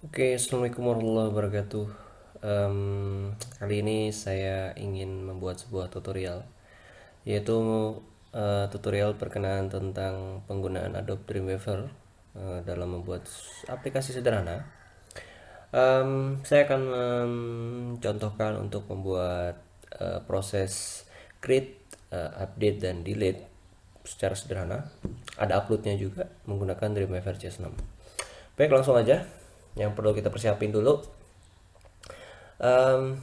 Oke, assalamualaikum warahmatullahi wabarakatuh. Em, Kali ini saya ingin membuat sebuah tutorial, yaitu tutorial perkenaan tentang penggunaan Adobe Dreamweaver dalam membuat aplikasi sederhana. Saya akan mencontohkan untuk membuat proses create, update, dan delete secara sederhana. Ada uploadnya juga menggunakan Dreamweaver CS6. Baik, langsung aja. Yang perlu kita persiapin dulu, Em,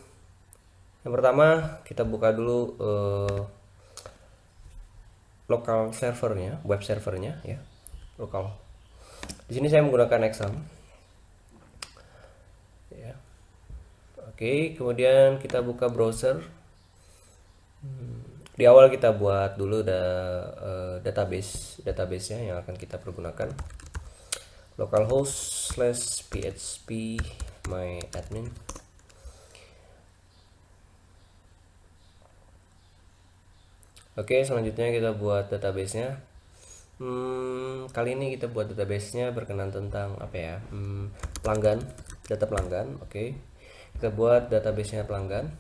yang pertama kita buka dulu lokal servernya, web servernya ya, lokal. Di sini saya menggunakan Exam. Ya. Oke, kemudian kita buka browser. Di awal kita buat dulu database-nya yang akan kita pergunakan. Localhost slash php my admin. Oke, selanjutnya kita buat database-nya. Kali ini kita buat database-nya berkenan tentang apa ya? Pelanggan, data pelanggan. Oke, kita buat database-nya pelanggan.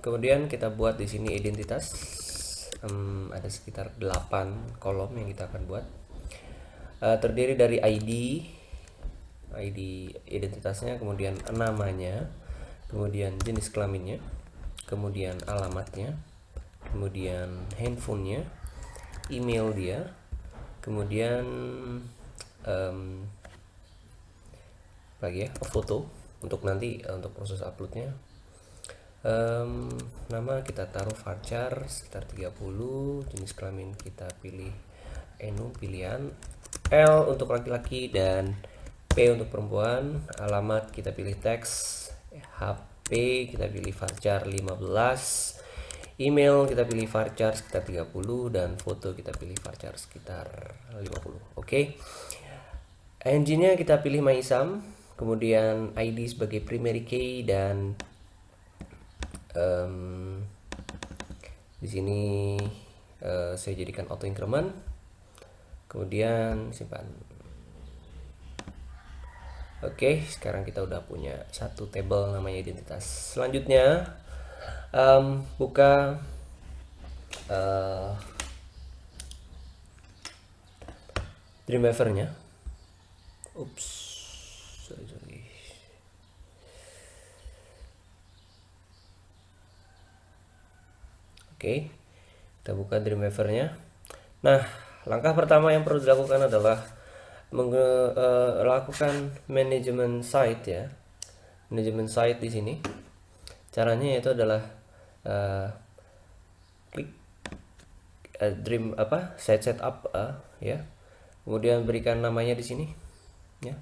Kemudian kita buat di sini identitas. Ada sekitar 8 kolom yang kita akan buat. Terdiri dari ID identitasnya, kemudian namanya, kemudian jenis kelaminnya, kemudian alamatnya, kemudian handphonenya, email dia, kemudian em, lagi ya foto untuk nanti untuk proses uploadnya. Nama kita taruh varchar sekitar 30, jenis kelamin kita pilih enu pilihan, L untuk laki-laki dan P untuk perempuan, alamat kita pilih teks, HP kita pilih varchar 15, email kita pilih varchar sekitar 30, dan foto kita pilih varchar sekitar 50. Oke. Engine-nya kita pilih MyISAM, kemudian ID sebagai primary key, dan di sini saya jadikan auto increment, kemudian simpan. Oke, sekarang kita udah punya satu table namanya identitas. Selanjutnya buka Dreamweaver-nya. Ups, sorry. Oke, kita buka Dreamweaver-nya. Nah, langkah pertama yang perlu dilakukan adalah melakukan manajemen site ya. Manajemen site di sini. Caranya yaitu adalah klik dream apa site setup ya. Kemudian berikan namanya di sini ya.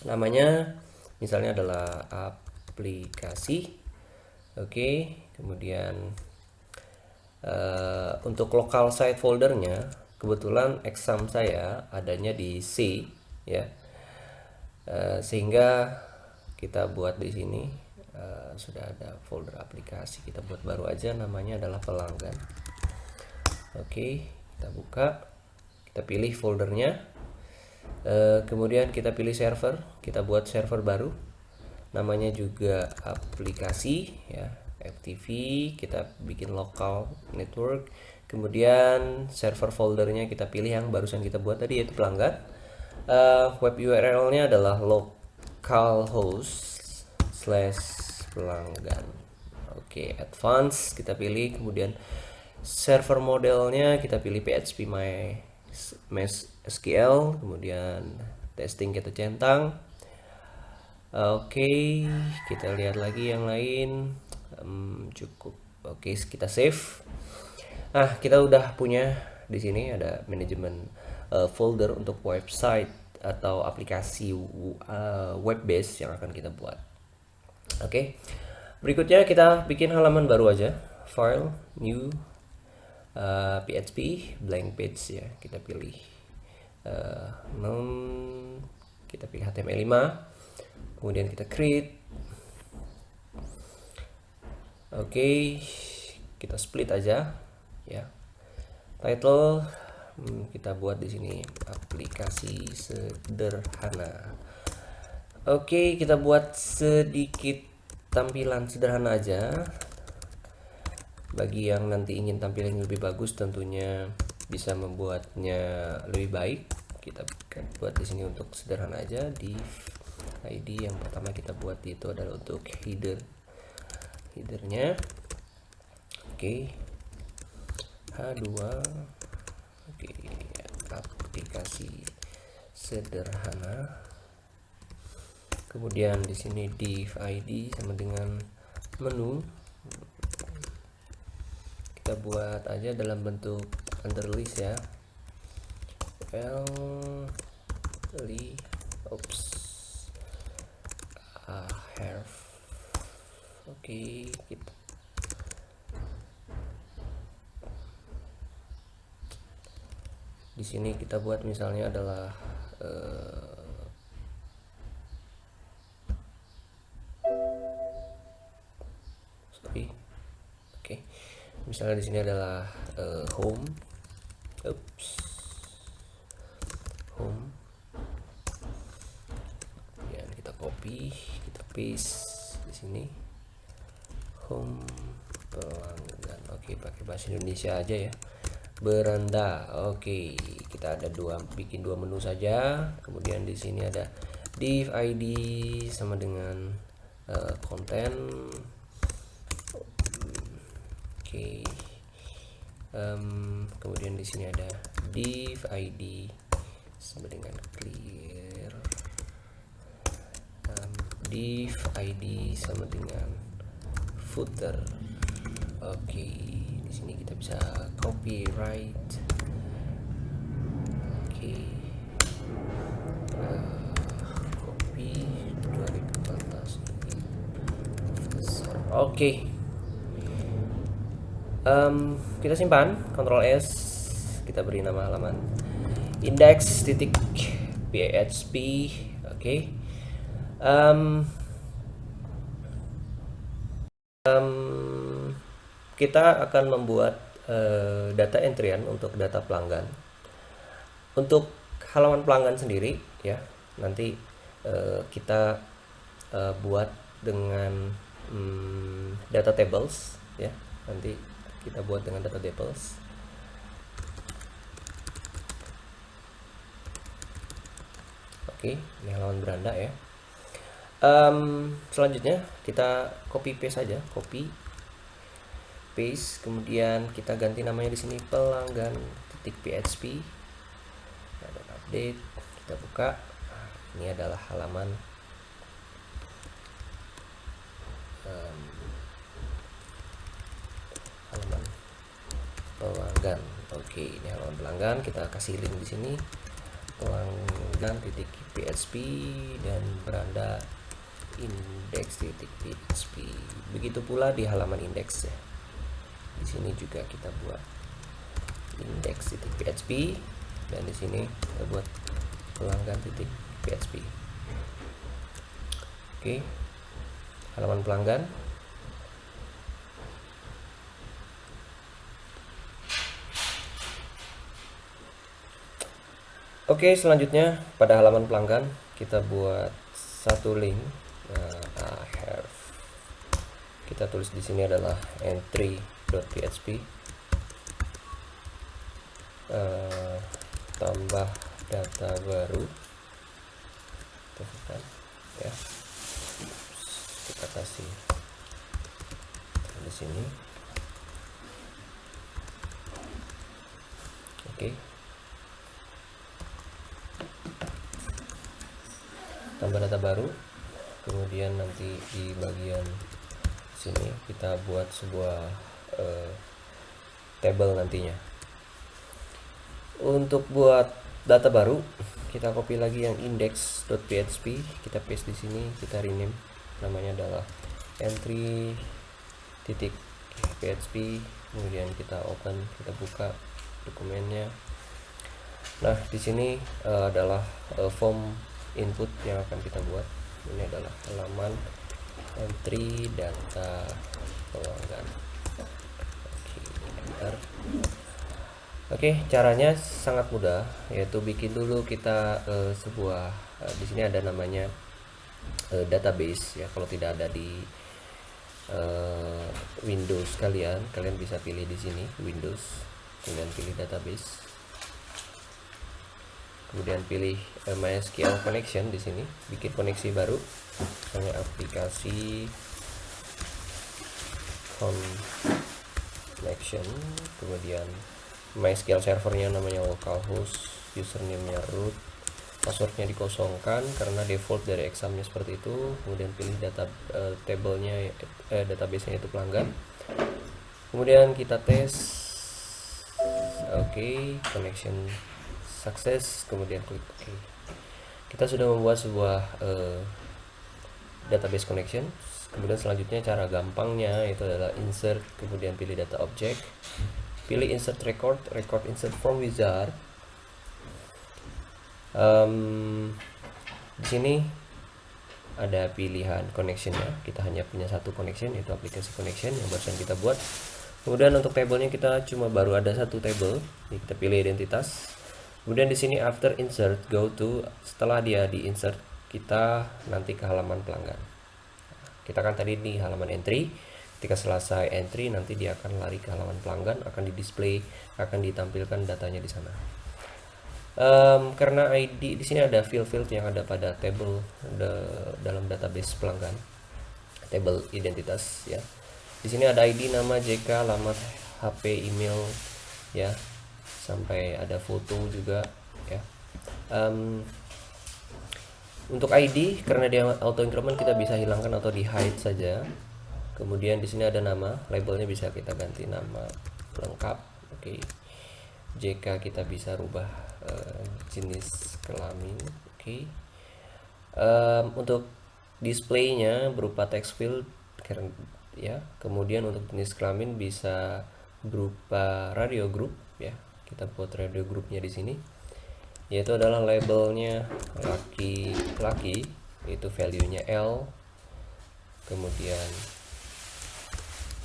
Namanya misalnya adalah aplikasi. Oke, kemudian untuk local site foldernya kebetulan exam saya adanya di C ya. Sehingga kita buat di sini sudah ada folder aplikasi, kita buat baru aja, namanya adalah pelanggan. Oke, kita buka, kita pilih foldernya, kemudian kita pilih server, kita buat server baru, namanya juga aplikasi ya, FTP, kita bikin local network, kemudian server foldernya kita pilih yang barusan kita buat tadi yaitu pelanggan. Web URL-nya adalah localhost slash pelanggan. Oke, advance kita pilih, kemudian server modelnya kita pilih PHP MySQL, kemudian testing kita centang. Oke, kita lihat lagi yang lain. Cukup. Oke, kita save. Nah, kita udah punya di sini ada manajemen folder untuk website atau aplikasi web base yang akan kita buat. Oke. Berikutnya kita bikin halaman baru aja. File, new, PHP, blank page ya. Kita pilih kita pilih HTML5. Kemudian kita create. Oke, kita split aja ya. Title kita buat di sini aplikasi sederhana. Oke, kita buat sedikit tampilan sederhana aja. Bagi yang nanti ingin tampilan lebih bagus, tentunya bisa membuatnya lebih baik. Kita buat di sini untuk sederhana aja. Di ID yang pertama kita buat itu adalah untuk headernya. Oke, H2. Oke, aplikasi sederhana. Kemudian di sini div ID sama dengan menu. Kita buat aja dalam bentuk underlist ya. Have. Oke, kita di sini kita buat misalnya adalah Oke. Misalnya di sini adalah home. Home. Kemudian kita copy, kita paste di sini. Home pelanggan. Oke, pakai bahasa Indonesia aja ya. Beranda. Oke, kita ada bikin dua menu saja. Kemudian di sini ada div ID sama dengan konten. Oke. Kemudian di sini ada div ID sama dengan clear. Div ID sama dengan footer. Oke, di sini kita bisa copyright. Oke, copy 2014. Oke, kita simpan, Ctrl S, kita beri nama halaman index.php. Oke. Kita akan membuat data entryan untuk data pelanggan. Untuk halaman pelanggan sendiri ya, nanti kita buat dengan data tables ya. Nanti kita buat dengan data tables. Oke, ini halaman beranda ya. Selanjutnya kita copy paste saja, copy paste, kemudian kita ganti namanya di sini pelanggan.php. Ada update, kita buka. Ini adalah halaman pelanggan. Oke, ini halaman pelanggan, kita kasih link di sini pelanggan.php dan beranda index.php. Begitu pula di halaman index ya. Di sini juga kita buat index.php dan di sini kita buat pelanggan.php. Oke, halaman pelanggan. Oke, selanjutnya pada halaman pelanggan kita buat satu link. Have. Kita tulis di sini adalah entry.php. Tambah data baru. Ya. Kita kasih di sini. Oke. Tambah data baru, kemudian nanti di bagian sini kita buat sebuah table nantinya. Untuk buat data baru, kita copy lagi yang index.php, kita paste di sini, kita rename namanya adalah entry.php, kemudian kita open, kita buka dokumennya. Nah, di sini adalah form input yang akan kita buat. Ini adalah halaman entry data pelanggan. Oke, caranya sangat mudah, yaitu bikin dulu kita sebuah di sini ada namanya database ya. Kalau tidak ada di Windows kalian bisa pilih di sini Windows, kemudian pilih database, kemudian pilih MySQL connection. Di sini bikin koneksi baru, misalnya aplikasi connection, kemudian MySQL servernya namanya localhost, username-nya root, passwordnya dikosongkan karena default dari examnya seperti itu. Kemudian pilih tablenya, database-nya itu pelanggan. Kemudian kita tes, oke, connection sukses, kemudian klik oke. Kita sudah membuat sebuah database connection. Kemudian selanjutnya cara gampangnya itu adalah insert, kemudian pilih data object, pilih insert record insert from wizard. Di sini ada pilihan connectionnya, kita hanya punya satu connection, yaitu aplikasi connection yang barusan kita buat. Kemudian untuk tabelnya kita cuma baru ada satu table, ini kita pilih identitas. Kemudian di sini after insert go to, setelah dia di insert kita nanti ke halaman pelanggan. Kita kan tadi di halaman entry, ketika selesai entry nanti dia akan lari ke halaman pelanggan, akan di display, akan ditampilkan datanya di sana. Karena ID di sini ada field yang ada pada table dalam database pelanggan, table identitas ya. Di sini ada ID, nama, JK, alamat, HP, email ya, sampai ada foto juga ya. Untuk ID karena dia auto increment kita bisa hilangkan atau di hide saja. Kemudian di sini ada nama, labelnya bisa kita ganti nama lengkap. Oke. JK kita bisa rubah jenis kelamin. Oke. Untuk displaynya berupa text field ya. Kemudian untuk jenis kelamin bisa berupa radio group ya. Kita buat radio groupnya di sini, yaitu adalah labelnya laki-laki, itu value-nya L, kemudian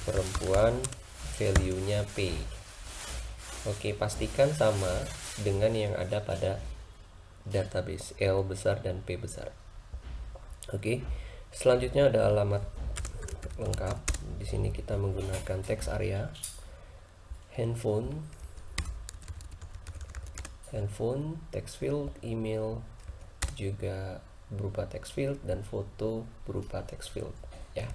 perempuan value-nya P. Oke, pastikan sama dengan yang ada pada database, L besar dan P besar. Oke, selanjutnya ada alamat lengkap. Di sini kita menggunakan text area, handphone, text field, email juga berupa text field, dan foto berupa text field ya.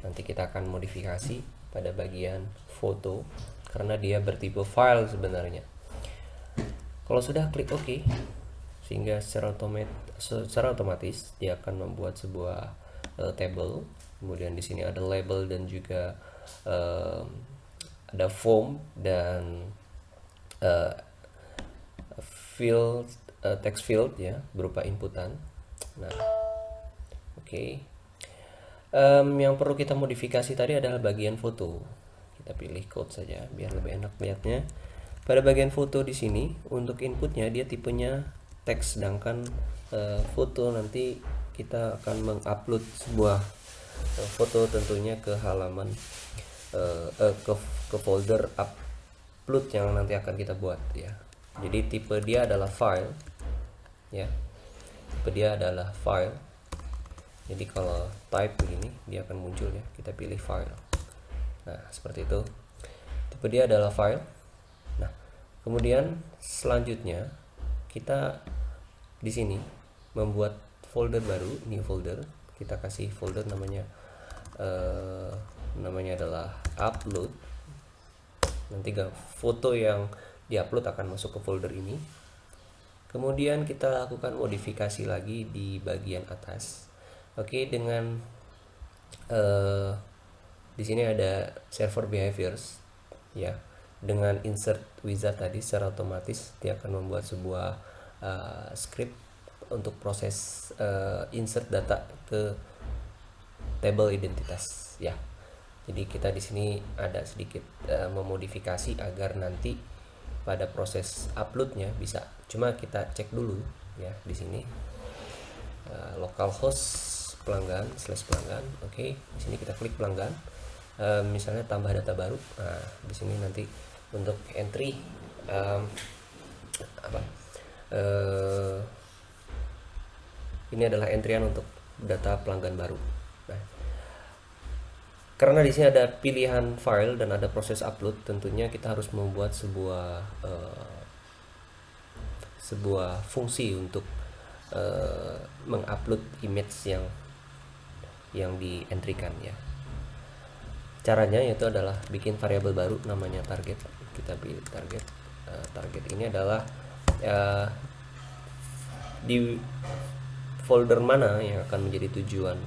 Nanti kita akan modifikasi pada bagian foto karena dia bertipe file sebenarnya. Kalau sudah klik OK, sehingga secara otomatis dia akan membuat sebuah table. Kemudian di sini ada label dan juga ada form dan field, text field ya, berupa inputan. Nah, oke. Yang perlu kita modifikasi tadi adalah bagian foto. Kita pilih code saja biar lebih enak lihatnya. Pada bagian foto di sini untuk inputnya dia tipenya teks, sedangkan foto nanti kita akan mengupload sebuah foto tentunya ke halaman ke folder upload yang nanti akan kita buat ya. Jadi tipe dia adalah file ya, tipe dia adalah file. Jadi kalau type begini dia akan muncul ya, kita pilih file. Nah seperti itu, tipe dia adalah file. Nah kemudian selanjutnya kita di sini membuat folder baru, new folder. Kita kasih folder namanya adalah upload. Nanti foto yang diupload akan masuk ke folder ini. Kemudian kita lakukan modifikasi lagi di bagian atas. Oke, dengan di sini ada server behaviors ya. Dengan insert wizard tadi secara otomatis dia akan membuat sebuah script untuk proses insert data ke table identitas ya. Jadi kita di sini ada sedikit memodifikasi agar nanti pada proses uploadnya bisa. Cuma kita cek dulu ya di sini localhost pelanggan /pelanggan. Oke, di sini kita klik pelanggan. Misalnya tambah data baru. Nah, di sini nanti untuk entry ini adalah entryan untuk data pelanggan baru. Nah, karena di sini ada pilihan file dan ada proses upload, tentunya kita harus membuat sebuah fungsi untuk mengupload image yang di-entrykan ya. Caranya yaitu adalah bikin variabel baru namanya target. Kita pilih target. Target ini adalah di folder mana yang akan menjadi tujuan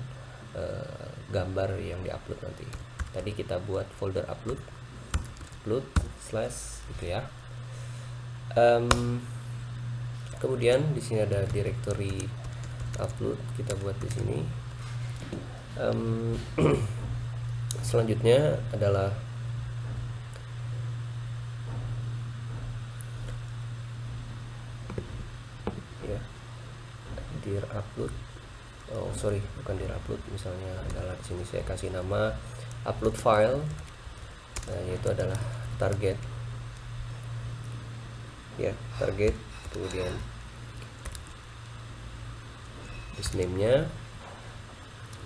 gambar yang diupload nanti. Tadi kita buat folder upload slash gitu ya. Kemudian di sini ada directory upload, kita buat di sini. Selanjutnya adalah ya dir upload. Oh sorry, bukan dir upload. Misalnya adalah di sini saya kasih nama upload file, yaitu adalah target ya, target. Kemudian base name-nya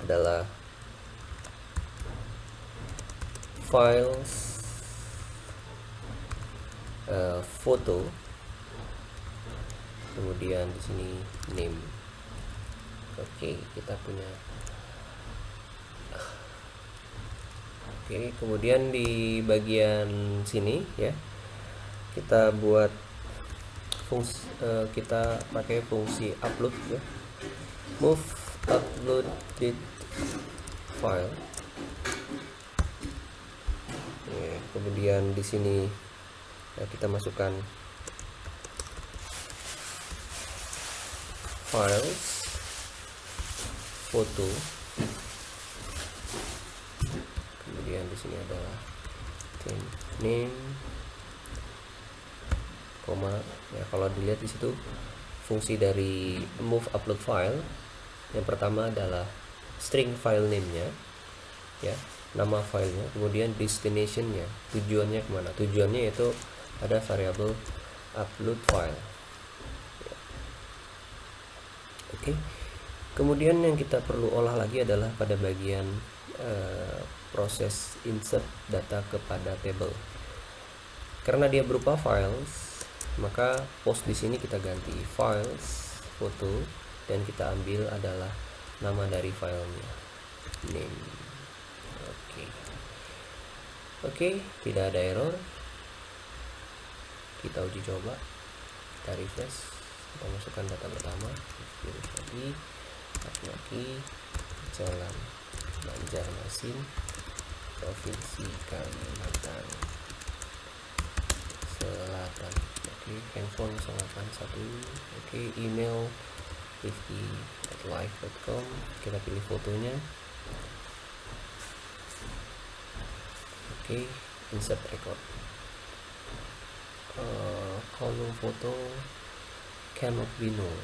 adalah files foto. Kemudian di sini name. Oke, kita punya. Oke, kemudian di bagian sini ya, kita buat fungsi, kita pakai fungsi upload ya. Move uploaded file. Ya, kemudian di sini ya, kita masukkan files foto. Kemudian di sini adalah name, koma ya. Kalau dilihat di situ fungsi dari move upload file, yang pertama adalah string file name-nya ya, nama filenya, kemudian destination-nya, tujuannya kemana. Tujuannya yaitu ada variabel upload file ya. Oke. Kemudian yang kita perlu olah lagi adalah pada bagian proses insert data kepada table. Karena dia berupa files, maka post di sini kita ganti files foto dan kita ambil adalah nama dari filenya, name. Oke, tidak ada error. Kita uji coba, kita refresh, kita masukkan data pertama, pilih lagi Jalan Banjarmasin, Provinsi Kalimantan Selatan. Oke, handphone 081. Oke, email rifki@live.com. Kita pilih fotonya. Oke, insert record. Kolom foto cannot be known.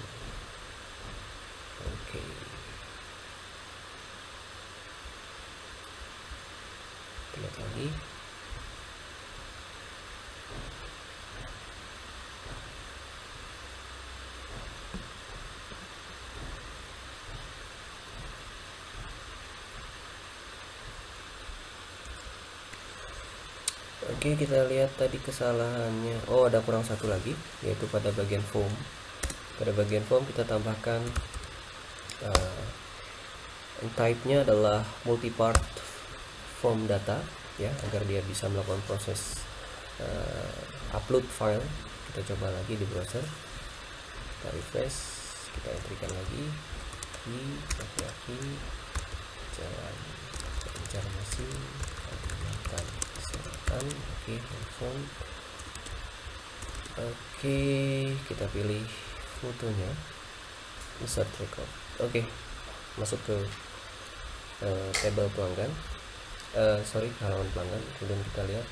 Oke. Lihat lagi. Oke, kita lihat tadi kesalahannya. Oh, ada kurang satu lagi, yaitu pada bagian form. Pada bagian form kita tambahkan type-nya adalah multi-part form data ya, agar dia bisa melakukan proses upload file. Kita coba lagi di browser, kita refresh, kita entrykan lagi di laki-laki Jalan Banjarmasin Kalimantan Selatan. Oke, handphone. Oke, kita pilih fotonya, insert record. Oke, masuk ke table pelanggan, halaman pelanggan. Kemudian kita lihat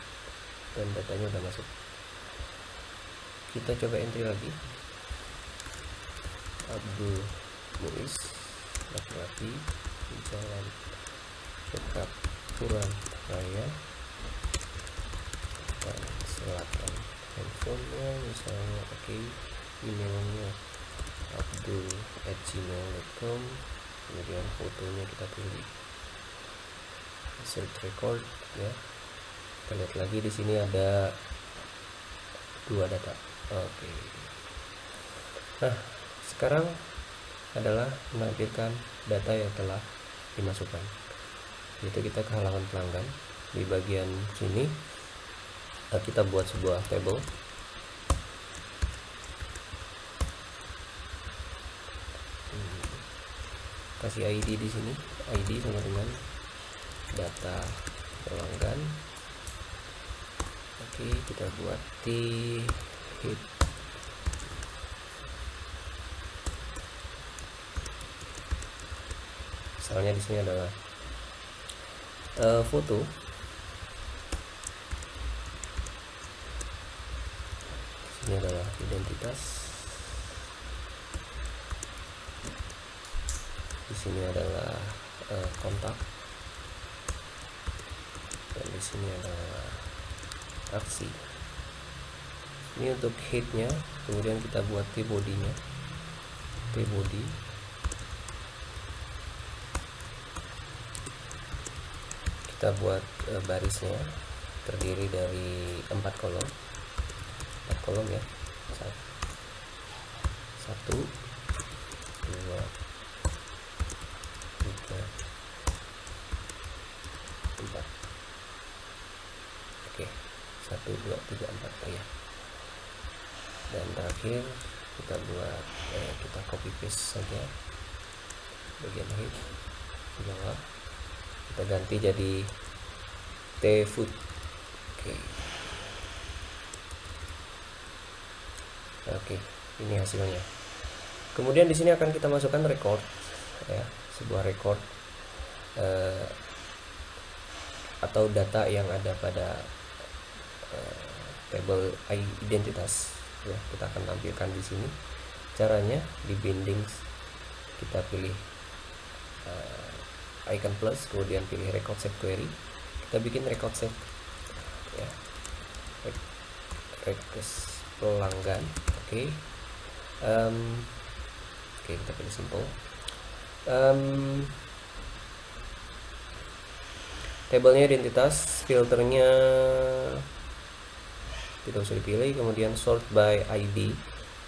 dan datanya udah masuk. Kita coba entry lagi, Abdul Muiz, laki-laki, Jalan Pekapuran Raya dan Selatan. Handphonenya misalnya, oke, emailnya abdul@gmail.com. kemudian fotonya kita pilih insert record ya. Kita lihat lagi di sini ada 2 data. Oke. Nah, sekarang adalah menampilkan data yang telah dimasukkan, yaitu kita ke halaman pelanggan. Di bagian sini kita buat sebuah table. Kasih ID di sini, ID sama dengan data pelanggan. Oke, kita buat hit. Misalnya di sini adalah foto. Ini adalah identitas. Di sini adalah kontak. Dan di sini adalah aksi. Ini untuk headnya. Kemudian kita buat T-body-nya. T-body. Kita buat barisnya terdiri dari 4 kolom. 4 kolom ya. 1 2 3 4. Oke, 1 2 3 4 ya. Dan terakhir kita buat kita copy paste saja bagian head di bawah, kita ganti jadi T-foot. Oke, ini hasilnya. Kemudian di sini akan kita masukkan record ya, sebuah record atau data yang ada pada table identitas ya. Kita akan tampilkan di sini. Caranya di binding kita pilih icon plus, kemudian pilih record set query. Kita bikin record set ya, record pelanggan. Oke, kita pilih simple. Tabelnya identitas, filternya tidak usah dipilih, kemudian sort by ID,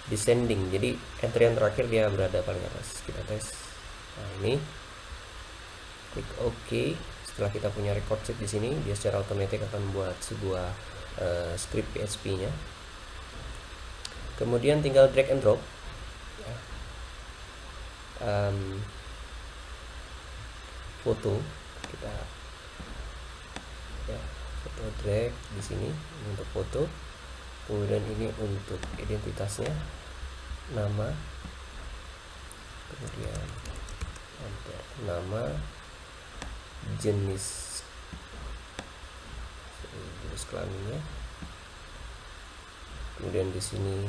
descending, jadi entry yang terakhir dia berada paling atas. Kita tes. Nah, ini klik OK. Setelah kita punya record set di sini, dia secara otomatis akan membuat sebuah script PHP-nya. Kemudian tinggal drag and drop ya. Foto kita ya, foto drag di sini untuk foto, kemudian ini untuk identitasnya, nama, kemudian enter nama, jenis kelaminnya, kemudian di sini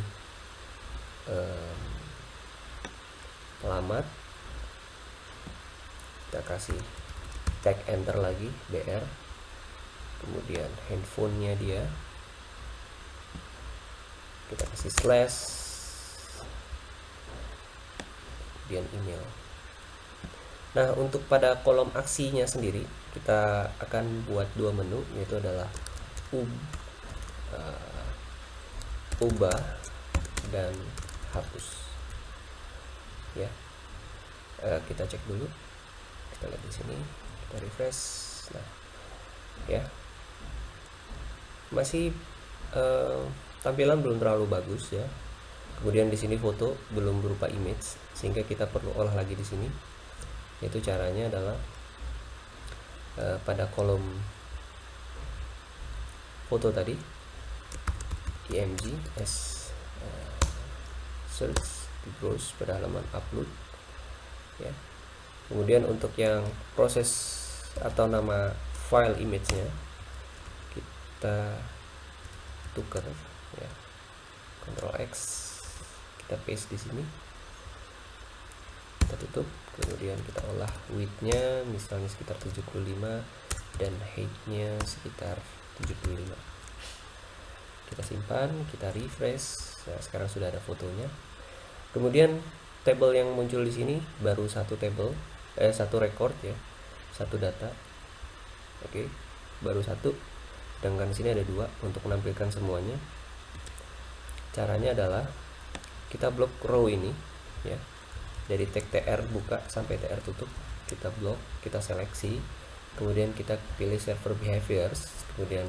alamat, kita kasih tag enter lagi BR, kemudian handphonenya dia kita kasih slash, kemudian email. Nah, untuk pada kolom aksinya sendiri kita akan buat 2 menu, yaitu adalah ubah dan hapus ya. Kita cek dulu, kita lihat di sini, kita refresh. Nah ya, masih tampilan belum terlalu bagus ya. Kemudian di sini foto belum berupa image, sehingga kita perlu olah lagi di sini. Yaitu caranya adalah pada kolom foto tadi, img as search, di browse pada halaman upload ya. Kemudian untuk yang proses atau nama file image-nya kita tukar ya, Ctrl X, kita paste di sini, kita tutup, kemudian kita olah width-nya misalnya sekitar 75 dan height-nya sekitar 75. Kita simpan, kita refresh. Nah, sekarang sudah ada fotonya. Kemudian tabel yang muncul di sini baru 1 tabel, satu record ya, satu data. Oke, baru satu, sedangkan sini ada dua. Untuk menampilkan semuanya, caranya adalah kita blok row ini ya, dari tag tr buka sampai tr tutup, kita blok, kita seleksi, kemudian kita pilih server behaviors, kemudian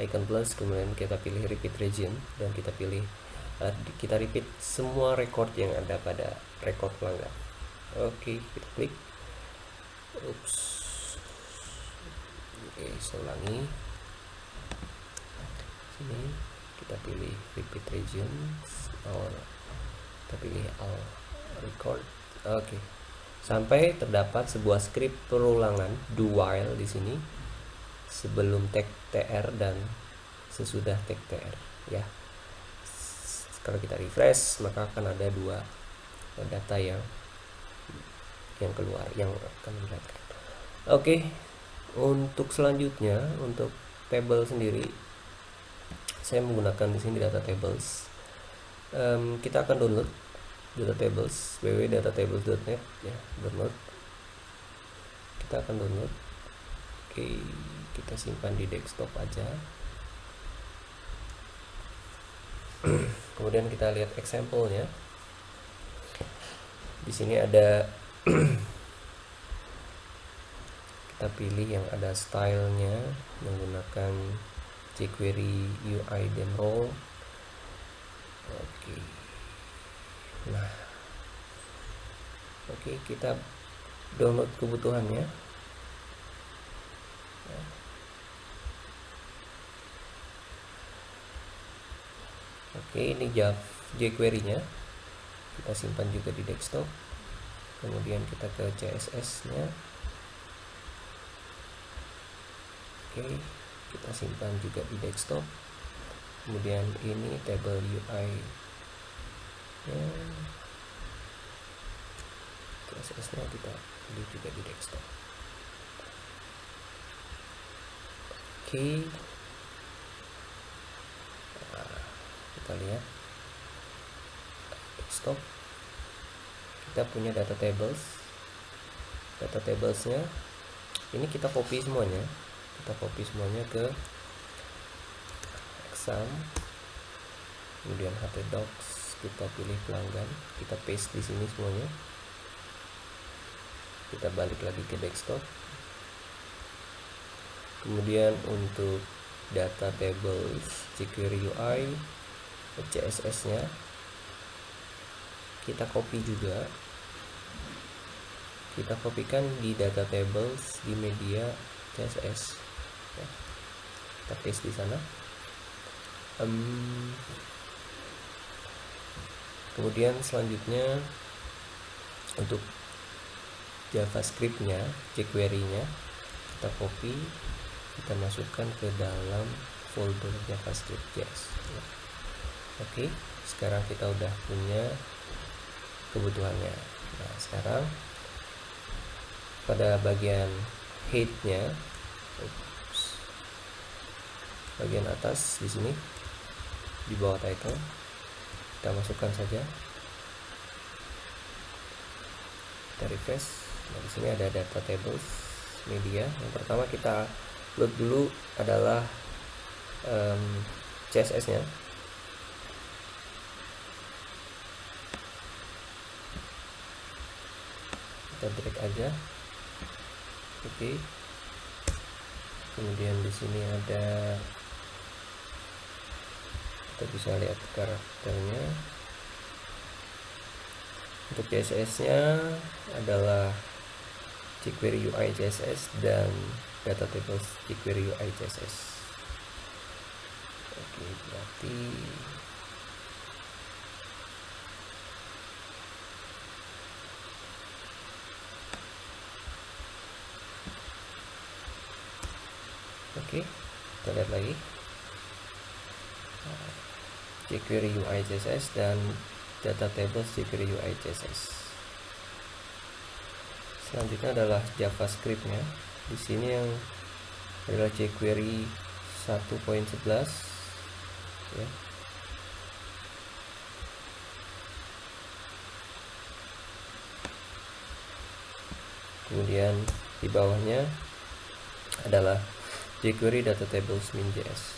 icon plus, kemudian kita pilih repeat region, dan kita pilih kita repeat semua record yang ada pada record pelanggan. Oke, kita klik. Oops. Oke, saya ulangi. Sini kita pilih repeat region, kita pilih all record. Oke, sampai terdapat sebuah script perulangan do while di sini sebelum tag tr dan sesudah tag tr ya. Kalau kita refresh, maka akan ada dua data yang keluar, yang akan mendapatkan. Oke, untuk selanjutnya, untuk table sendiri, saya menggunakan di sini data tables. Kita akan download data tables, www.datatables.net ya, download. Kita akan download. Oke, kita simpan di desktop aja. Kemudian kita lihat example-nya. Di sini ada kita pilih yang ada stylenya menggunakan jQuery UI dan role. Oke. Nah, oke, kita download kebutuhannya. Oke, ini jQuery-nya. Kita simpan juga di desktop. Kemudian kita ke CSS-nya. Oke, kita simpan juga di desktop. Kemudian ini table UI ya, CSS-nya kita pilih juga di desktop. Oke, nah, kita lihat desktop, kita punya data tablesnya. Ini kita copy semuanya, ke exam, kemudian htdocs, kita pilih pelanggan, kita paste di sini semuanya. Kita balik lagi ke desktop. Kemudian untuk data tables jQuery UI CSS-nya kita copy juga, kita kopikan di data tables di media CSS ya. Kita paste di sana. Kemudian selanjutnya untuk JavaScript-nya, jQuery-nya kita copy, kita masukkan ke dalam folder JavaScript.js ya. Oke, sekarang kita udah punya kebutuhannya. Nah, sekarang pada bagian head-nya, bagian atas di sini di bawah title, kita masukkan saja. Kita refresh. Nah, di sini ada data tables media. Yang pertama kita load dulu adalah CSS-nya. Kita drag aja. Oke. Kemudian di sini ada, kita bisa lihat karakternya. Untuk CSS-nya adalah jQuery UI CSS dan data tables jQuery UI CSS. Oke, berarti oke, kita lihat lagi jQuery UI CSS dan data tables jQuery UI CSS. Selanjutnya adalah JavaScript-nya. Di sini yang adalah jQuery 1.11 ya. kemudian di bawahnya adalah jQuery data tables min.js.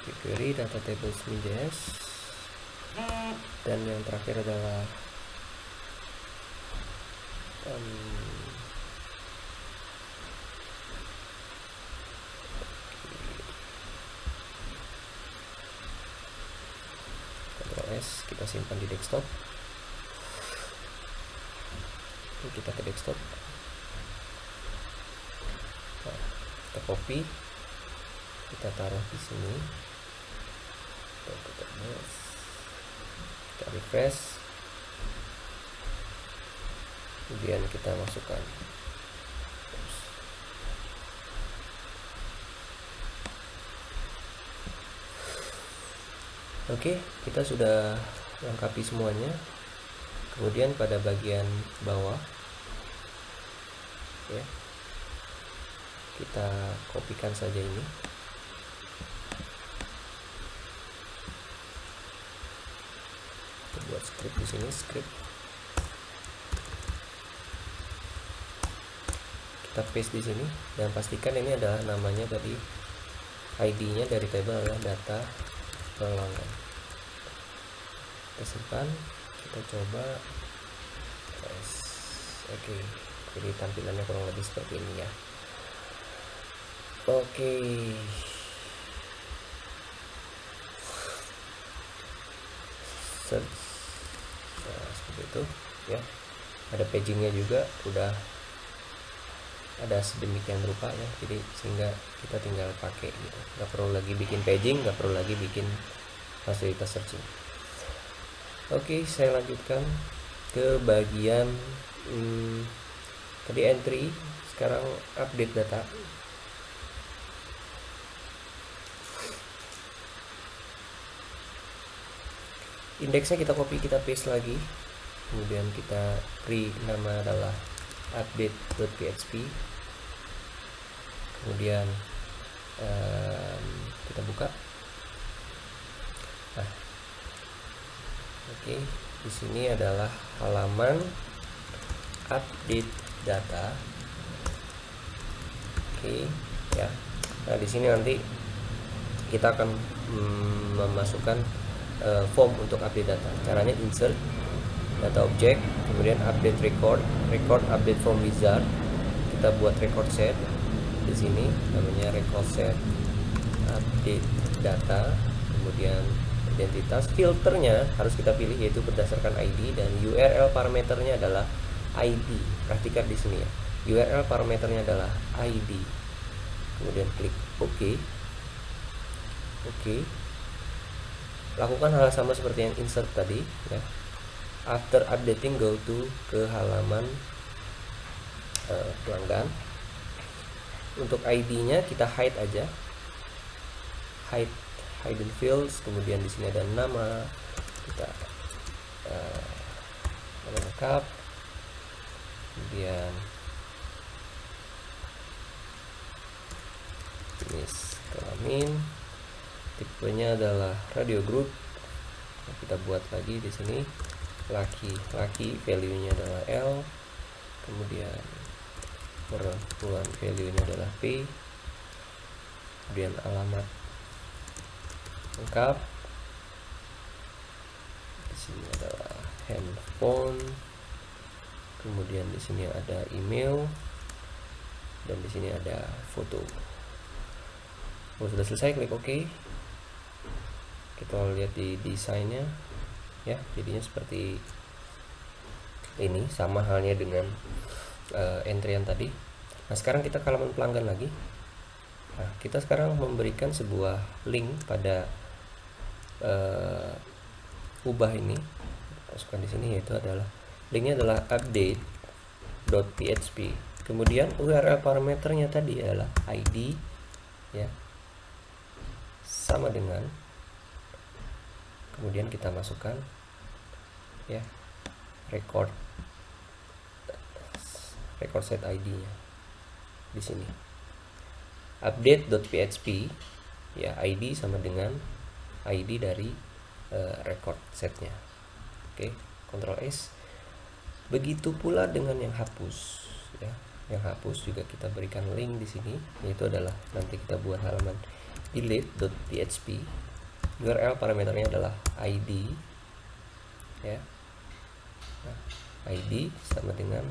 jQuery data tables min.js, dan yang terakhir adalah Ctrl S, kita simpan di desktop. Kita ke desktop, nah, kita copy, kita taruh di sini, kita refresh, kemudian kita masukkan. Oke, kita sudah lengkapi semuanya. Kemudian pada bagian bawah, ya, kita kopikan saja ini. Kita buat script di sini, script. Kita paste di sini dan pastikan ini adalah namanya tadi, ID-nya dari table adalah data pelanggan. Kita simpan, kita coba tes. Oke, jadi tampilannya kurang lebih seperti ini ya. Oke, search, nah, seperti itu ya. Ada pagingnya juga, udah ada sedemikian rupa ya, jadi sehingga kita tinggal pakai gitu, nggak perlu lagi bikin paging, nggak perlu lagi bikin fasilitas searching. Oke, saya lanjutkan ke bagian tadi entry, sekarang update data. Indeksnya kita copy, kita paste lagi, kemudian kita beri nama adalah update.php, kemudian kita buka. Nah, oke, di sini adalah halaman update data. Oke, ya. Nah, di sini nanti kita akan memasukkan form untuk update data. Caranya insert data object, kemudian update record update form wizard. Kita buat record set di sini, namanya record set update data. Kemudian identitas, filternya harus kita pilih yaitu berdasarkan ID, dan URL parameternya adalah ID. Perhatikan di sini ya, URL parameternya adalah ID. Kemudian klik OK. Oke. Lakukan hal sama seperti yang insert tadi ya. After updating, go to ke halaman pelanggan. Untuk ID-nya kita hide aja. Hidden fields, kemudian di sini ada nama, kita nama lengkap, kemudian jenis kelamin, tipenya adalah radio group. Nah, kita buat lagi di sini laki, value-nya adalah L, kemudian perempuan, value-nya adalah P, kemudian alamat lengkap, di sini adalah handphone, kemudian di sini ada email, dan di sini ada foto. Kalau sudah selesai, klik OK. Kita lihat di desainnya ya, jadinya seperti ini, sama halnya dengan entry yang tadi. Nah, sekarang kita ke halaman pelanggan lagi. Nah, kita sekarang memberikan sebuah link pada ubah ini, masukkan di sini, yaitu adalah linknya adalah update.php. Kemudian URL parameternya tadi adalah ID ya, sama dengan, kemudian kita masukkan ya record set ID-nya di sini. Update.php ya, ID sama dengan ID dari record setnya. Oke, Ctrl S. Begitu pula dengan yang hapus ya. Yang hapus juga kita berikan link di sini, yaitu adalah nanti kita buat halaman delete.php. URL parameternya adalah ID ya. Nah, ID sama dengan,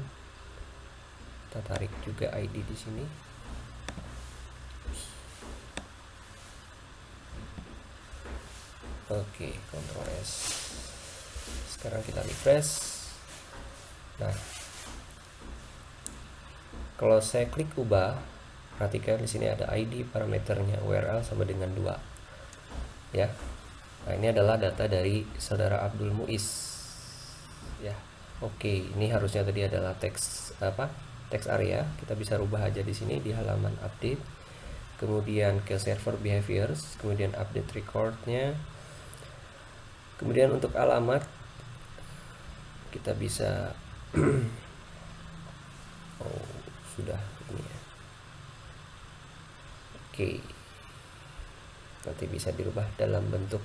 kita tarik juga ID di sini. Oke, Ctrl S. Sekarang kita refresh. Nah, kalau saya klik ubah, perhatikan di sini ada ID parameternya URL sama dengan 2. Ya. Nah, ini adalah data dari saudara Abdul Muiz. Ya. Oke, ini harusnya tadi adalah teks teks area. Kita bisa rubah aja di sini di halaman update. Kemudian ke server behaviors, kemudian update recordnya. Kemudian untuk alamat kita bisa oh, sudah ini ya. Oke. Nanti bisa dirubah dalam bentuk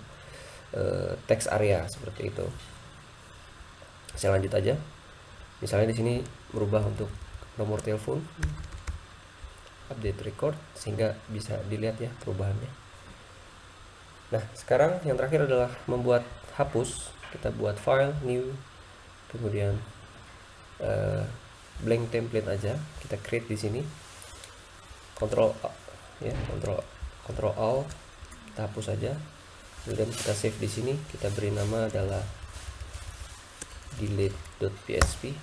teks area seperti itu. Saya lanjut aja. Misalnya di sini merubah untuk nomor telepon, update record, sehingga bisa dilihat ya perubahannya. Nah, sekarang yang terakhir adalah membuat hapus. Kita buat file new, kemudian blank template aja. Kita create di sini. Control Alt, kita hapus aja. Kemudian kita save di sini. Kita beri nama adalah delete.php.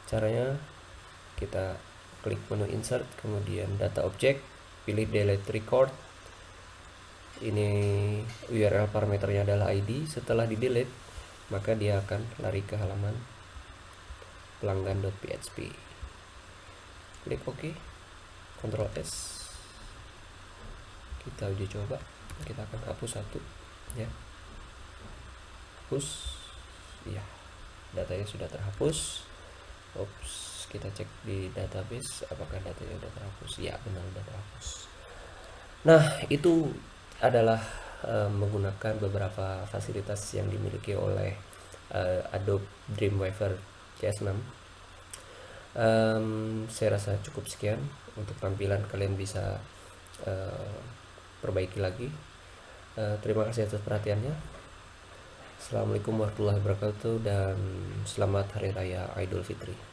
Caranya kita klik menu insert, kemudian data object, pilih delete record. Ini URL parameternya adalah ID. Setelah di delete, maka dia akan lari ke halaman pelanggan.php. Klik OK, Ctrl S. Kita uji coba. Kita akan hapus satu ya. Hapus. Ya, datanya sudah terhapus. Ops, kita cek di database apakah datanya sudah terhapus. Ya, benar sudah terhapus. Nah, itu adalah menggunakan beberapa fasilitas yang dimiliki oleh Adobe Dreamweaver CS6. Saya rasa cukup sekian untuk tampilan. Kalian bisa perbaiki lagi. Terima kasih atas perhatiannya. Assalamualaikum warahmatullahi wabarakatuh dan selamat Hari Raya Idul Fitri.